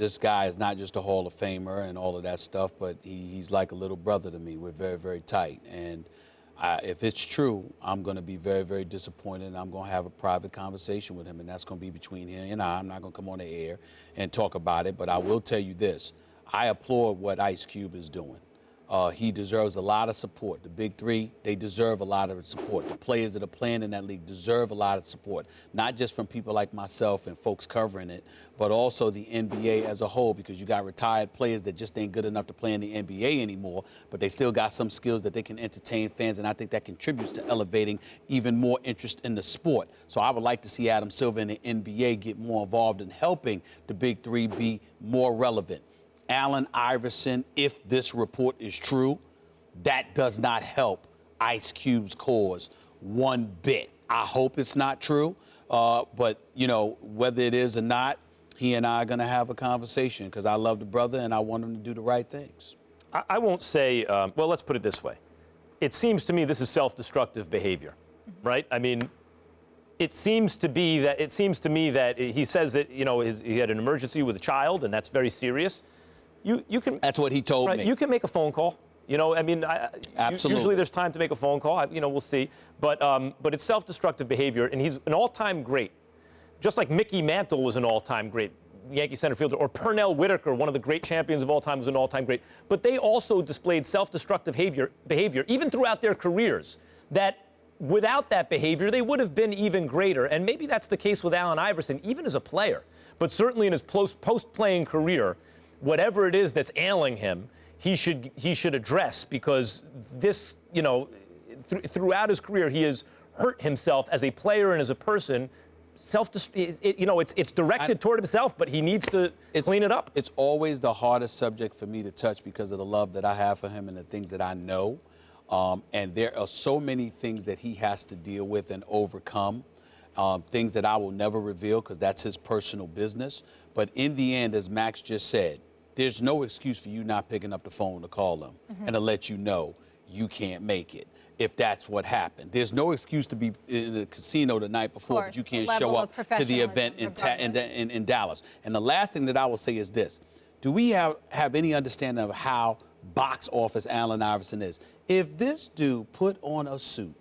this guy is not just a Hall of Famer and all of that stuff, but he's like a little brother to me. We're very, very tight. And if it's true, I'm going to be very, very disappointed, and I'm going to have a private conversation with him, and that's going to be between him and I. I'm not going to come on the air and talk about it, but I will tell you this. I applaud what Ice Cube is doing. He deserves a lot of support. The Big Three, they deserve a lot of support. The players that are playing in that league deserve a lot of support, not just from people like myself and folks covering it, but also the NBA as a whole, because you got retired players that just ain't good enough to play in the NBA anymore, but they still got some skills that they can entertain fans, and I think that contributes to elevating even more interest in the sport. So I would like to see Adam Silver and the NBA get more involved in helping the Big Three be more relevant. Allen Iverson, if this report is true, that does not help Ice Cube's cause one bit. I hope it's not true, but, you know, whether it is or not, he and I are going to have a conversation because I love the brother and I want him to do the right things. I won't say, well, let's put it this way. It seems to me this is self-destructive behavior, right? I mean, it seems to me that he says that, you know, he had an emergency with a child, and that's very serious. You can. That's what he told me. You can make a phone call. You know, I mean, Absolutely. Usually there's time to make a phone call. You know, we'll see. But it's self-destructive behavior, and he's an all-time great. Just like Mickey Mantle was an all-time great Yankee center fielder, or Pernell Whitaker, one of the great champions of all time, was an all-time great. But they also displayed self-destructive behavior, even throughout their careers, that without that behavior, they would have been even greater. And maybe that's the case with Allen Iverson, even as a player. But certainly in his post-playing career, whatever it is that's ailing him, he should address, because this, you know, throughout his career, he has hurt himself as a player and as a person. It's directed toward himself, but he needs to clean it up. It's always the hardest subject for me to touch because of the love that I have for him and the things that I know. And there are so many things that he has to deal with and overcome. Things that I will never reveal because that's his personal business. But in the end, as Max just said, there's no excuse for you not picking up the phone to call them and to let you know you can't make it if that's what happened. There's no excuse to be in the casino the night before, but you can't show up to the event in Dallas. And the last thing that I will say is this. Do we have any understanding of how box office Allen Iverson is? If this dude put on a suit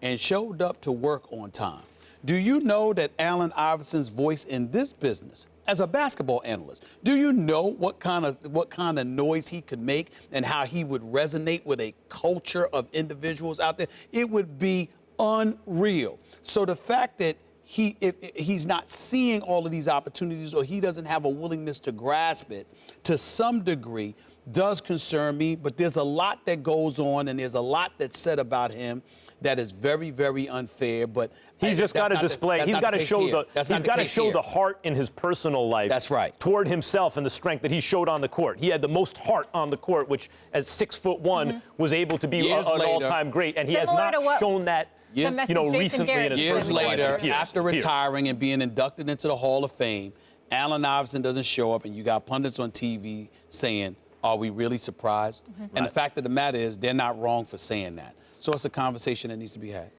and showed up to work on time, do you know that Allen Iverson's voice in this business, as a basketball analyst, do you know what kind of noise he could make and how he would resonate with a culture of individuals out there? It would be unreal. So the fact that if he's not seeing all of these opportunities, or he doesn't have a willingness to grasp it to some degree, does concern me. But there's a lot that goes on, and there's a lot that's said about him that is very, very unfair. But he's just got to display. He's got to show the heart in his personal life. That's right. Toward himself and the strength that he showed on the court. He had the most heart on the court, which, as 6'1", was able to be an all-time great, and he has not shown that. Recently in his years later, after retiring and being inducted into the Hall of Fame, Allen Iverson doesn't show up, and you got pundits on TV saying, "Are we really surprised?" And the fact of the matter is, they're not wrong for saying that. So it's a conversation that needs to be had.